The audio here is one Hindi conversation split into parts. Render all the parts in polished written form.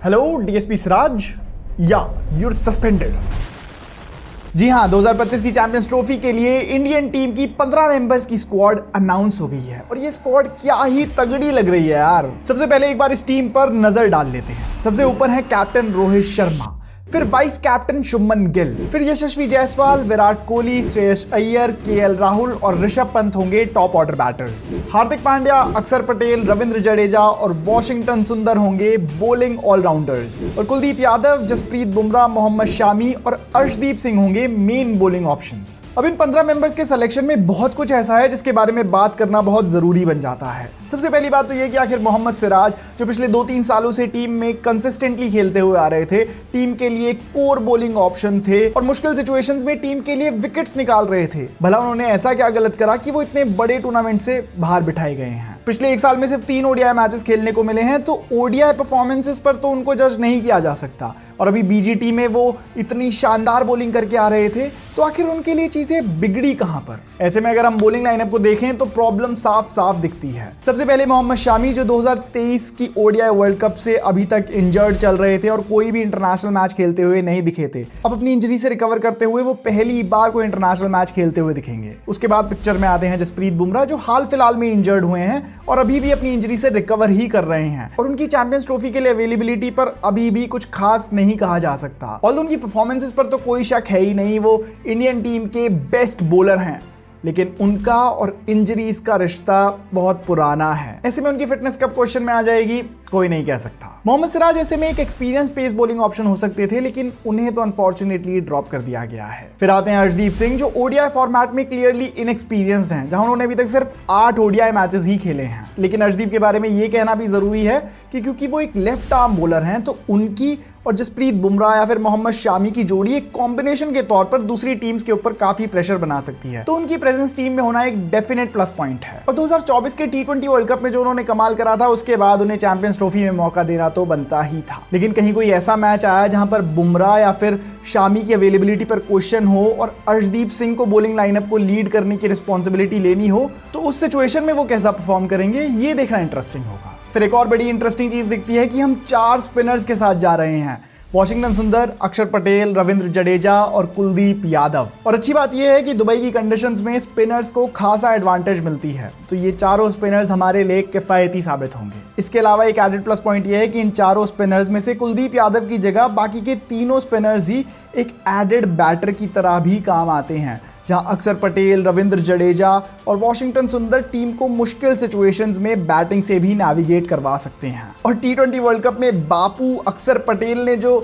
हेलो डीएसपी सिराज, या यूर सस्पेंडेड। जी हाँ, 2025 की चैंपियंस ट्रॉफी के लिए इंडियन टीम की 15 मेंबर्स की स्क्वाड अनाउंस हो गई है और ये स्क्वाड क्या ही तगड़ी लग रही है यार। सबसे पहले एक बार इस टीम पर नजर डाल लेते हैं। सबसे ऊपर है कैप्टन रोहित शर्मा, फिर वाइस कैप्टन शुभमन गिल, फिर यशस्वी जायसवाल, विराट कोहली, श्रेयस अय्यर, केएल राहुल और ऋषभ पंत होंगे top order batters. Hardik Pandya, अक्षर पटेल, रविंद्र जडेजा और वॉशिंगटन सुंदर होंगे बॉलिंग ऑलराउंडर्स और कुलदीप यादव, जसप्रीत बुमराह, मोहम्मद शामी और अर्शदीप सिंह होंगे मेन बॉलिंग ऑप्शंस। अब इन 15 मेंबर्स के सिलेक्शन में बहुत कुछ ऐसा है जिसके बारे में बात करना बहुत जरूरी बन जाता है। सबसे पहली बात तो यह कि आखिर मोहम्मद सिराज, जो पिछले 2-3 सालों से टीम में कंसिस्टेंटली खेलते हुए आ रहे थे, टीम के लिए कोर बॉलिंग ऑप्शन थे और मुश्किल सिचुएशंस में टीम के लिए विकेट्स निकाल रहे थे। भला उन्होंने ऐसा क्या गलत करा कि वो इतने बड़े टूर्नामेंट से बाहर बिठाए गए हैं। पिछले 1 साल में सिर्फ 3 ओडीआई मैचेस खेलने को मिले हैं, तो ओडीआई परफॉर्मेंसेस पर तो उनको जज नहीं किया जा सकता। और अभी बीजीटी में वो इतनी शानदार बॉलिंग करके आ रहे थे, तो आखिर उनके लिए चीजें बिगड़ी कहां पर। ऐसे में अगर हम बॉलिंग लाइनअप को देखें तो प्रॉब्लम साफ साफ दिखती है। सबसे पहले मोहम्मद शामी, जो 2023 की ओडीआई वर्ल्ड कप से अभी तक इंजर्ड चल रहे थे और कोई भी इंटरनेशनल मैच खेलते हुए नहीं दिखे थे। अब अपनी इंजरी से रिकवर करते हुए वो पहली बार कोई इंटरनेशनल मैच खेलते हुए दिखेंगे। उसके बाद पिक्चर में आते हैं जसप्रीत बुमराह, जो हाल फिलहाल में इंजर्ड हुए हैं और अभी भी अपनी इंजरी से रिकवर ही कर रहे हैं और उनकी चैंपियंस ट्रॉफी के लिए अवेलेबिलिटी पर अभी भी कुछ खास नहीं कहा जा सकता। और उनकी परफॉर्मेंसेस पर तो कोई शक है ही नहीं, वो इंडियन टीम के बेस्ट बॉलर हैं, लेकिन उनका और इंजरीज का रिश्ता बहुत पुराना है। ऐसे में उनकी फिटनेस कब क्वेश्चन में आ जाएगी कोई नहीं कह सकता। मोहम्मद सिराज ऐसे में एक एक्सपीरियंस पेस बॉलिंग ऑप्शन हो सकते थे, लेकिन उन्हें तो अनफॉर्चुनेटली ड्रॉप कर दिया गया है। फिर आते हैं अर्शदीप सिंह, जो ओडीआई फॉर्मेट में क्लियरली इनएक्सपीरियंस्ड हैं, जहां उन्होंने अभी तक सिर्फ 8 ओडीआई मैचेस ही खेले हैं। लेकिन अर्शदीप के बारे में ये कहना भी जरूरी है कि क्योंकि वो एक लेफ्ट आर्म बॉलर हैं, तो उनकी और जसप्रीत बुमराह या फिर मोहम्मद शामी की जोड़ी एक कॉम्बिनेशन के तौर पर दूसरी टीम्स के ऊपर काफी प्रेशर बना सकती है, तो उनकी प्रेजेंस टीम में होना एक डेफिनेट प्लस पॉइंट है। और 2024 के T20 वर्ल्ड कप में जो उन्होंने कमाल करा था, उसके बाद उन्हें चैंपियंस ट्रॉफी में मौका देना तो बनता ही था। लेकिन कहीं कोई ऐसा मैच आया जहां पर बुमराह या फिर शामी की अवेलेबिलिटी पर क्वेश्चन हो और अर्शदीप सिंह को बॉलिंग लाइनअप को लीड करने की रिस्पॉन्सिबिलिटी लेनी हो, तो उस सिचुएशन में वो कैसा परफॉर्म करेंगे, ये देखना इंटरेस्टिंग होगा। फिर एक और बड़ी इंटरेस्टिंग चीज दिखती है कि हम 4 स्पिनर्स के साथ जा रहे हैं, वॉशिंगटन सुंदर, अक्षर पटेल, रविंद्र जडेजा और कुलदीप यादव। और अच्छी बात यह है कि दुबई की कंडीशंस में स्पिनर्स को खासा एडवांटेज मिलती है, तो ये चारों स्पिनर्स हमारे लिए किफायती साबित होंगे। इसके अलावा एक एडेड प्लस पॉइंट यह है कि इन चारों स्पिनर्स में से कुलदीप यादव की जगह बाकी के तीनों स्पिनर्स ही एक एडेड बैटर की तरह भी काम आते हैं, जहां अक्षर पटेल, रविंद्र जडेजा और वॉशिंगटन सुंदर टीम को मुश्किल सिचुएशंस में बैटिंग से भी नेविगेट करवा सकते हैं। और T20 वर्ल्ड कप में बापू अक्षर पटेल ने जो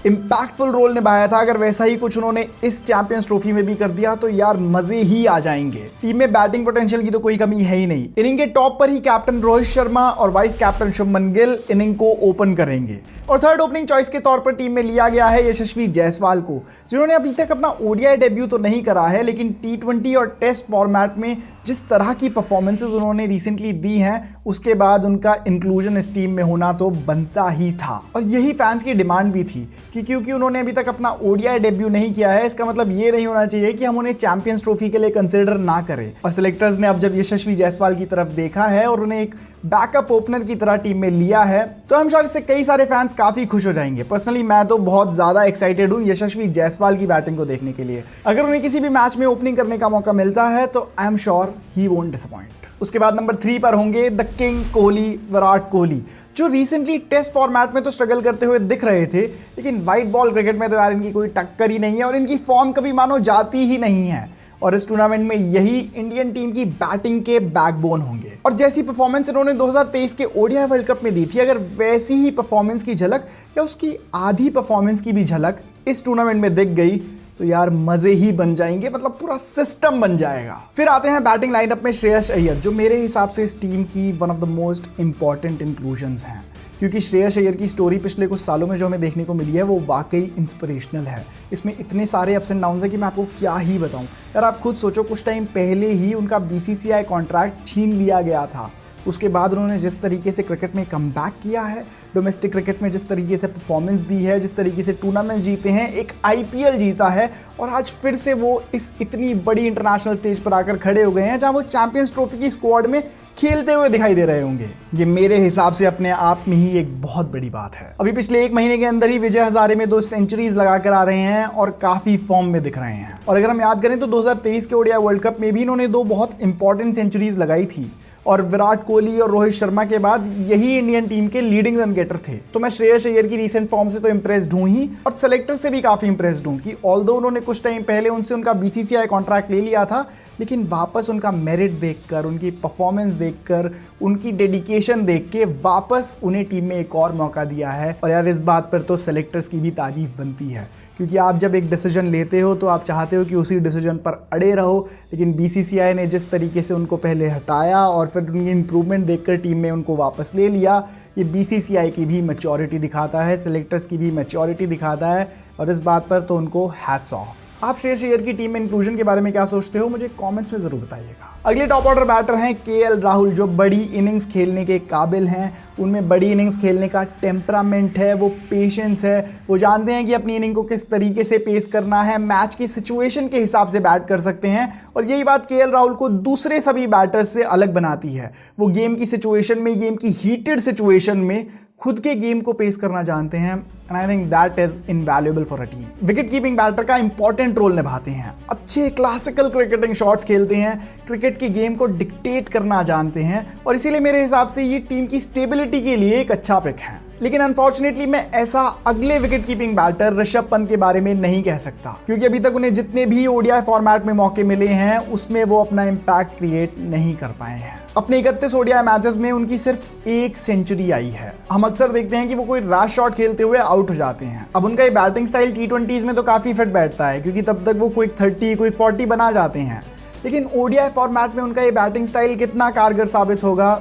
इंपैक्टफुल रोल निभाया था, अगर वैसा ही कुछ उन्होंने इस चैंपियंस ट्रॉफी में भी कर दिया तो यार मजे ही आ जाएंगे। टीम में बैटिंग पोटेंशियल की तो कोई कमी है ही नहीं। इनिंग के टॉप पर ही कैप्टन रोहित शर्मा और vice captain Shubman Gill inning को ओपन करेंगे। और थर्ड ओपनिंग चॉइस के तौर पर टीम में लिया गया है यशस्वी जायसवाल को, जिन्होंने अभी तक अपना ओडीआई डेब्यू तो नहीं करा है, लेकिन T20 और टेस्ट फॉर्मेट में जिस तरह की परफॉर्मेंसेज उन्होंने रिसेंटली दी हैं, उसके बाद उनका इंक्लूजन इस टीम में होना तो बनता ही था। और यही फैंस की डिमांड भी थी कि क्योंकि उन्होंने अभी तक अपना ओडीआई डेब्यू नहीं किया है, इसका मतलब ये नहीं होना चाहिए कि हम उन्हें चैंपियंस ट्रॉफी के लिए कंसिडर ना करें। और सिलेक्टर्स ने अब जब यशस्वी जायसवाल की तरफ देखा है और उन्हें एक बैकअप ओपनर की तरह टीम में लिया है, तो हम शायद इससे कई सारे फैंस काफी खुश हो जाएंगे। पर्सनली मैं तो बहुत ज्यादा एक्साइटेड हूं यशस्वी जायसवाल की बैटिंग को देखने के लिए। अगर उन्हें किसी भी मैच में ओपनिंग करने का मौका मिलता है तो I am sure he won't disappoint. उसके बाद नंबर 3 पर होंगे द किंग कोहली, विराट कोहली, जो रिसेंटली टेस्ट फॉर्मेट में तो स्ट्रगल करते हुए दिख रहे थे, लेकिन व्हाइट बॉल क्रिकेट में तो यार इनकी कोई टक्कर ही नहीं है और इनकी फॉर्म कभी मानो जाती ही नहीं है। और इस टूर्नामेंट में यही इंडियन टीम की बैटिंग के बैकबोन होंगे। और जैसी परफॉर्मेंस इन्होंने 2023 के ओडीआई वर्ल्ड कप में दी थी, अगर वैसी ही परफॉर्मेंस की झलक या उसकी आधी परफॉर्मेंस की भी झलक इस टूर्नामेंट में दिख गई तो यार मजे ही बन जाएंगे, मतलब पूरा सिस्टम बन जाएगा। फिर आते हैं बैटिंग लाइनअप में श्रेयस अय्यर, जो मेरे हिसाब से इस टीम की one of the most important inclusions हैं, क्योंकि श्रेयस अय्यर की स्टोरी पिछले कुछ सालों में जो हमें देखने को मिली है वो वाकई इंस्पिरेशनल है। इसमें इतने सारे अप्स एंड डाउन्स हैं कि मैं आपको क्या ही बताऊं। यार आप खुद सोचो, कुछ टाइम पहले ही उनका BCCI कॉन्ट्रैक्ट छीन लिया गया था उसके बाद उन्होंने जिस तरीके से क्रिकेट में कमबैक किया है, डोमेस्टिक क्रिकेट में जिस तरीके से परफॉर्मेंस दी है, जिस तरीके से टूर्नामेंट जीते हैं, एक आईपीएल जीता है और आज फिर से वो इस इतनी बड़ी इंटरनेशनल स्टेज पर आकर खड़े हो गए हैं जहां वो चैंपियंस ट्रॉफी की स्क्वाड में खेलते हुए दिखाई दे रहे होंगे। ये मेरे हिसाब से अपने आप में ही एक बहुत बड़ी बात है। अभी पिछले 1 महीने के अंदर ही विजय हजारे में 2 सेंचुरीज लगा कर आ रहे हैं और काफी फॉर्म में दिख रहे हैं। और अगर हम याद करें तो 2023 के ओडीआई वर्ल्ड कप में भी इन्होंने 2 बहुत इंपॉर्टेंट सेंचुरीज लगाई थी और विराट कोहली और रोहित शर्मा के बाद यही इंडियन टीम के लीडिंग रन गेटर थे। तो मैं श्रेयस अय्यर की रीसेंट फॉर्म से तो इंप्रेस्ड हूं ही और सेलेक्टर से भी काफी इंप्रेस्ड हूं कि ऑल्दो उन्होंने कुछ टाइम पहले उनसे उनका बीसीसीआई कॉन्ट्रैक्ट ले लिया था, लेकिन वापस उनका मेरिट देखकर, उनकी परफॉर्मेंस देखकर, उनकी डेडिकेशन देख के वापस उन्हें टीम में एक और मौका दिया है। और यार इस बात पर तो सेलेक्टर्स की भी तारीफ बनती है, क्योंकि आप जब एक डिसीजन लेते हो तो आप चाहते हो कि उसी डिसीजन पर अड़े रहो, लेकिन बीसीसीआई ने जिस तरीके से उनको पहले हटाया और फिर उनकी इंप्रूवमेंट देखकर टीम में उनको वापस ले लिया, ये बीसीसीआई की भी मैच्योरिटी दिखाता है, सेलेक्टर्स की भी मैच्योरिटी दिखाता है और इस बात पर तो उनको हैट्स ऑफ। आप श्रेयस अय्यर की टीम में इंक्लूजन के बारे में क्या सोचते हो, मुझे कमेंट्स में जरूर बताइएगा। अगले टॉप ऑर्डर बैटर हैं केएल राहुल, जो बड़ी इनिंग्स खेलने के काबिल हैं। उनमें बड़ी इनिंग्स खेलने का टेम्परामेंट है, वो पेशेंस है, वो जानते हैं कि अपनी इनिंग को किस तरीके से पेस करना है, मैच की सिचुएशन के हिसाब से बैट कर सकते हैं। और यही बात केएल राहुल को दूसरे सभी बैटर्स से अलग बनाती है। वो गेम की सिचुएशन में, गेम की हीटेड सिचुएशन में खुद के गेम को पेश करना जानते हैं and I think that is invaluable for a team. Wicket keeping batter का इंपॉर्टेंट रोल निभाते हैं, अच्छे क्लासिकल क्रिकेटिंग शॉट्स खेलते हैं, क्रिकेट के गेम को डिक्टेट करना जानते हैं और इसीलिए मेरे हिसाब से ये टीम की स्टेबिलिटी के लिए एक अच्छा पिक है। लेकिन अनफॉर्चुनेटली मैं ऐसा अगले wicket keeping batter Rishabh Pant के बारे में नहीं कह सकता, क्योंकि अभी तक उन्हें जितने भी ओडीआई फॉर्मेट में मौके मिले हैं उसमें वो अपना इम्पैक्ट क्रिएट नहीं कर पाए हैं। अपने 31 ओडीआई मैचेस में उनकी सिर्फ 1 सेंचुरी आई है। हम अक्सर देखते हैं कि वो कोई रैश शॉट खेलते हुए आउट हो जाते हैं। अब उनका ये बैटिंग स्टाइल टी20s में तो काफी फिट बैठता है, क्योंकि तब तक वो क्विक 30, क्विक 40 बना जाते हैं, लेकिन ओडीआई फॉर्मेट में उनका ये बैटिंग स्टाइल कितना कारगर साबित होगा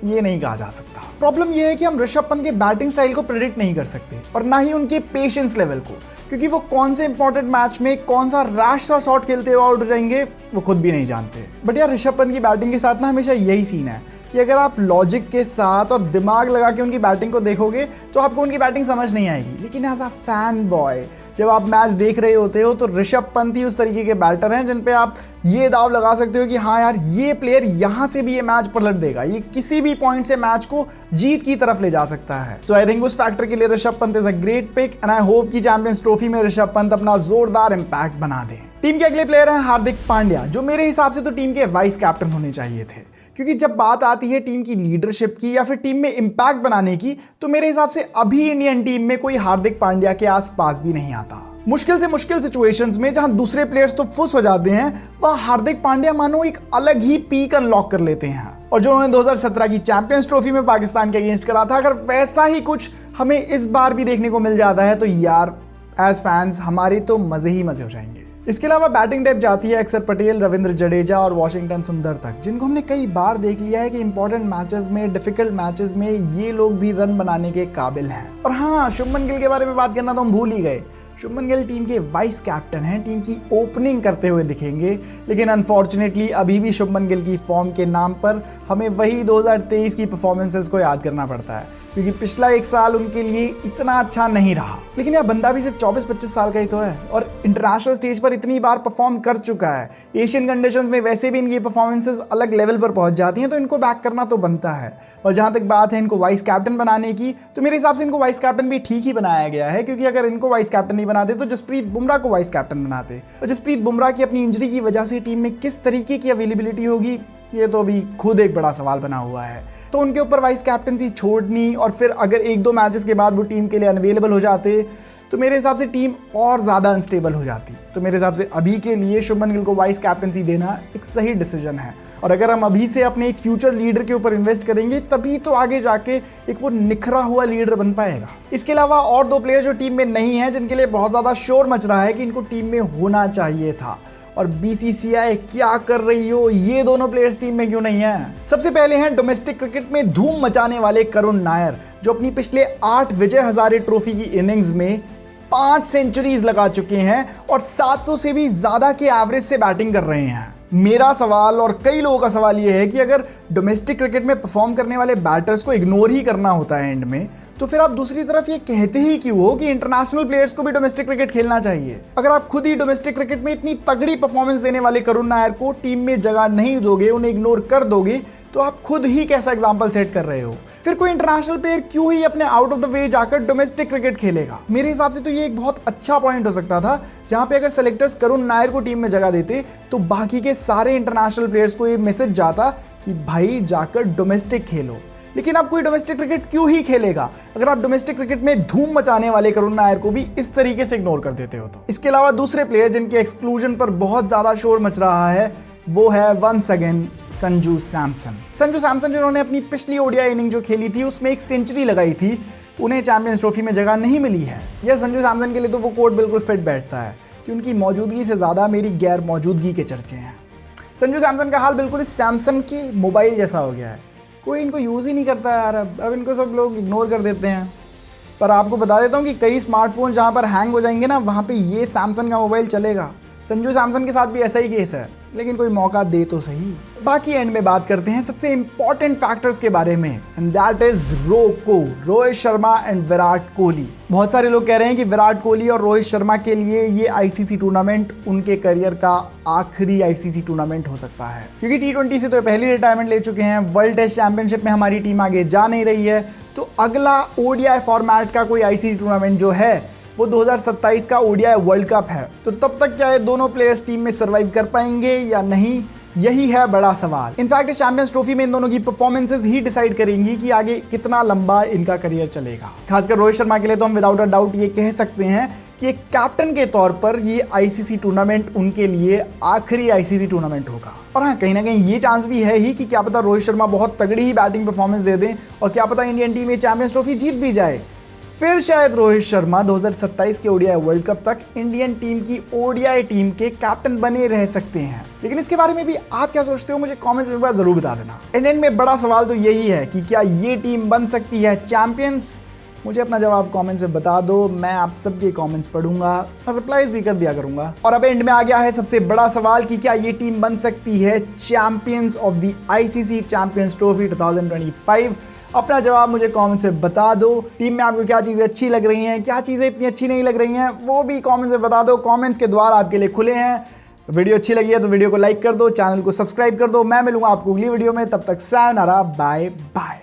ये नहीं कहा जा सकता। प्रॉब्लम ये है कि हम ऋषभ पंत के बैटिंग स्टाइल को प्रेडिक्ट नहीं कर सकते और ना ही उनके पेशेंस लेवल को, क्योंकि वो कौन से इंपॉर्टेंट मैच में कौन सा रैश सा शॉट खेलते हुए आउट हो जाएंगे वो खुद भी नहीं जानते। बट यार ऋषभ पंत की बैटिंग के साथ ना हमेशा यही सीन है कि अगर आप लॉजिक के साथ और दिमाग लगा के उनकी बैटिंग को देखोगे तो आपको उनकी बैटिंग समझ नहीं आएगी, लेकिन एज अ फैन बॉय जब आप मैच देख रहे होते हो तो ऋषभ पंत ही उस तरीके के बैटर हैं जिन पे आप ये दाव लगा सकते हो कि हाँ यार ये प्लेयर यहाँ से भी ये मैच पलट देगा, ये किसी भी पॉइंट से मैच को जीत की तरफ ले जा सकता है। तो आई थिंक उस फैक्टर के लिए Rishabh Pant is a great pick and I hope कि चैंपियंस ट्रॉफी में ऋषभ पंत अपना जोरदार इंपैक्ट बना दें। टीम के अगले प्लेयर हैं हार्दिक पांड्या, जो मेरे हिसाब से तो टीम के वाइस कैप्टन होने चाहिए थे, क्योंकि जब बात आती है टीम की लीडरशिप की या फिर टीम में इंपैक्ट बनाने की तो मेरे हिसाब से अभी इंडियन टीम में कोई हार्दिक पांड्या के आसपास भी नहीं आता। मुश्किल से मुश्किल सिचुएशंस में जहां दूसरे प्लेयर्स तो फुस हो जाते हैं, वह हार्दिक पांड्या मानो एक अलग ही पीक अनलॉक कर लेते हैं। और जो उन्होंने 2017 की चैंपियंस ट्रॉफी में पाकिस्तान के अगेंस्ट करा था, अगर वैसा ही कुछ हमें इस बार भी देखने को मिल जाता है तो यार एज फैंस हमारे तो मजे ही मजे हो जाएंगे। इसके अलावा बैटिंग डेप्थ जाती है अक्षर पटेल, रविंद्र जडेजा और वॉशिंगटन सुंदर तक, जिनको हमने कई बार देख लिया है कि इंपॉर्टेंट मैचेस में, डिफिकल्ट मैचेस में ये लोग भी रन बनाने के काबिल हैं। और हाँ, शुभमन गिल के बारे में बात करना तो हम भूल ही गए। शुभमन गिल टीम के वाइस कैप्टन हैं, टीम की ओपनिंग करते हुए दिखेंगे, लेकिन अनफॉर्चुनेटली अभी भी शुभमन गिल की फॉर्म के नाम पर हमें वही 2023 की परफॉर्मेंसेस को याद करना पड़ता है, क्योंकि पिछला 1 साल उनके लिए इतना अच्छा नहीं रहा। लेकिन यह बंदा भी सिर्फ 24-25 साल का ही तो है और इंटरनेशनल स्टेज पर इतनी बार परफॉर्म कर चुका है। एशियन कंडीशंस में वैसे भी इनकी परफॉर्मेंसेस अलग लेवल पर पहुंच जाती हैं, तो इनको बैक करना तो बनता है। और जहां तक बात है इनको वाइस कैप्टन बनाने की, तो मेरे हिसाब से इनको वाइस कैप्टन भी ठीक ही बनाया गया है, क्योंकि अगर इनको वाइस कैप्टन नहीं बनाते तो जसप्रीत बुमराह को वाइस कैप्टन बनाते। और जसप्रीत बुमराह की अपनी इंजरी की वजह से टीम में किस तरीके की अवेलेबिलिटी होगी ये तो अभी खुद एक बड़ा सवाल बना हुआ है। तो उनके ऊपर वाइस कैप्टनसी छोड़नी और फिर अगर 1-2 मैचेस के बाद वो टीम के लिए अनअवेलेबल हो जाते तो मेरे हिसाब से टीम और ज़्यादा अनस्टेबल हो जाती। तो मेरे हिसाब से अभी के लिए शुभमन गिल को वाइस कैप्टनसी देना एक सही डिसीजन है। और अगर हम अभी से अपने एक फ्यूचर लीडर के ऊपर इन्वेस्ट करेंगे तभी तो आगे जाके एक वो निखरा हुआ लीडर बन पाएगा। इसके अलावा और 2 प्लेयर जो टीम में नहीं है, जिनके लिए बहुत ज़्यादा शोर मच रहा है कि इनको टीम में होना चाहिए था, और बीसीसीआई क्या कर रही हो, ये दोनों प्लेयर्स टीम में क्यों नहीं है। सबसे पहले हैं डोमेस्टिक क्रिकेट में धूम मचाने वाले करुण नायर, जो अपनी पिछले 8 विजय हजारे ट्रॉफी की इनिंग्स में 5 सेंचुरीज लगा चुके हैं और 700 से भी ज्यादा के एवरेज से बैटिंग कर रहे हैं। मेरा सवाल और कई लोगों का सवाल यह है कि अगर डोमेस्टिक क्रिकेट में परफॉर्म करने वाले बैटर्स को इग्नोर ही करना होता है एंड में, तो फिर आप दूसरी तरफ ये कहते ही क्यों हो कि इंटरनेशनल प्लेयर्स को भी डोमेस्टिक क्रिकेट खेलना चाहिए। अगर आप खुद ही डोमेस्टिक क्रिकेट में इतनी तगड़ी परफॉर्मेंस देने वाले करुण नायर को टीम में जगह नहीं दोगे, उन्हें इग्नोर कर दोगे, तो आप खुद ही कैसा एग्जाम्पल सेट कर रहे हो। फिर कोई इंटरनेशनल प्लेयर क्यों ही अपने आउट ऑफ द वे जाकर डोमेस्टिक क्रिकेट खेलेगा। मेरे हिसाब से तो ये एक बहुत अच्छा पॉइंट हो सकता था, जहां पे अगर सेलेक्टर्स करुण नायर को टीम में जगह देते तो बाकी के सारे इंटरनेशनल प्लेयर्स को ये मैसेज जाता कि भाई जाकर डोमेस्टिक खेलो। लेकिन आप कोई डोमेस्टिक क्रिकेट क्यों ही खेलेगा अगर आप डोमेस्टिक क्रिकेट में धूम मचाने वाले करुण नायर को भी इस तरीके से इग्नोर कर देते हो तो। इसके अलावा दूसरे प्लेयर जिनके एक्सक्लूजन पर बहुत ज्यादा शोर मच रहा है वो है वंस अगेन संजू सैमसन। संजू सैमसन जिन्होंने अपनी पिछली ओडीआई इनिंग जो खेली थी उसमें एक सेंचुरी लगाई थी, उन्हें चैंपियंस ट्रॉफी में जगह नहीं मिली है। यह संजू सैमसन के लिए तो वो कोट बिल्कुल फिट बैठता है कि उनकी मौजूदगी से ज़्यादा मेरी गैर मौजूदगी के चर्चे हैं। संजू सैमसन का हाल बिल्कुल इस सैमसंग के मोबाइल जैसा हो गया है, कोई इनको यूज़ ही नहीं करता है यार। अब इनको सब लोग इग्नोर कर देते हैं। पर आपको बता देता हूँ कि कई स्मार्टफोन जहाँ पर हैंग हो जाएंगे ना, वहाँ पे ये सैमसंग का मोबाइल चलेगा। संजू सैमसन के साथ भी ऐसा ही केस है, लेकिन कोई मौका दे तो सही। बाकी एंड में बात करते हैं सबसे इंपॉर्टेंट फैक्टर्स के बारे में, and that is Rohit Sharma and Virat Kohli. बहुत सारे लोग कह रहे हैं कि विराट कोहली और रोहित शर्मा के लिए ये आईसीसी टूर्नामेंट उनके करियर का आखिरी आईसीसी टूर्नामेंट हो सकता है, क्योंकि T20 से तो पहली रिटायरमेंट ले चुके हैं। वर्ल्ड टेस्ट चैंपियनशिप में हमारी टीम आगे जा नहीं रही है, तो अगला ओडीआई फॉर्मेट का कोई आईसीसी टूर्नामेंट जो है वो 2027 का ओडीआई वर्ल्ड कप है। तो तब तक क्या ये दोनों प्लेयर्स टीम में सर्वाइव कर पाएंगे या नहीं, यही है बड़ा सवाल। इनफैक्ट इस चैंपियंस ट्रॉफी में इन दोनों की परफॉर्मेंसेस ही डिसाइड करेंगी कि आगे कितना लंबा इनका करियर चलेगा। खासकर रोहित शर्मा के लिए तो हम विदाउट अ डाउट ये कह सकते हैं कि एक कैप्टन के तौर पर ये आईसीसी टूर्नामेंट उनके लिए आखिरी आईसीसी टूर्नामेंट होगा। और हाँ, कहीं ना कहीं ये चांस भी है ही कि क्या पता रोहित शर्मा बहुत तगड़ी ही बैटिंग परफॉर्मेंस दे दें और क्या पता इंडियन टीम ये चैंपियंस ट्रॉफी जीत भी जाए। फिर शायद रोहित शर्मा 2027 के ओडीआई वर्ल्ड कप तक इंडियन टीम की ओडीआई टीम के कैप्टन बने रह सकते हैं। लेकिन इसके बारे में भी आप क्या सोचते हो, मुझे कमेंट्स में जरूर बता देना। एंड में बड़ा सवाल तो यही है कि क्या ये टीम बन सकती है चैंपियंस। मुझे अपना जवाब कमेंट्स में बता दो, मैं आप सबके कमेंट्स पढ़ूंगा और रिप्लाईज भी कर दिया करूंगा। और अब एंड में आ गया है सबसे बड़ा सवाल कि क्या ये टीम बन सकती है champions of the ICC champions trophy 2025। अपना जवाब मुझे कमेंट से बता दो। टीम में आपको क्या चीज़ें अच्छी लग रही हैं, क्या चीज़ें इतनी अच्छी नहीं लग रही हैं, वो भी कमेंट्स में बता दो। कमेंट्स के द्वार आपके लिए खुले हैं। वीडियो अच्छी लगी है तो वीडियो को लाइक कर दो, चैनल को सब्सक्राइब कर दो। मैं मिलूंगा आपको अगली वीडियो में, तब तक सायोनारा, बाय बाय।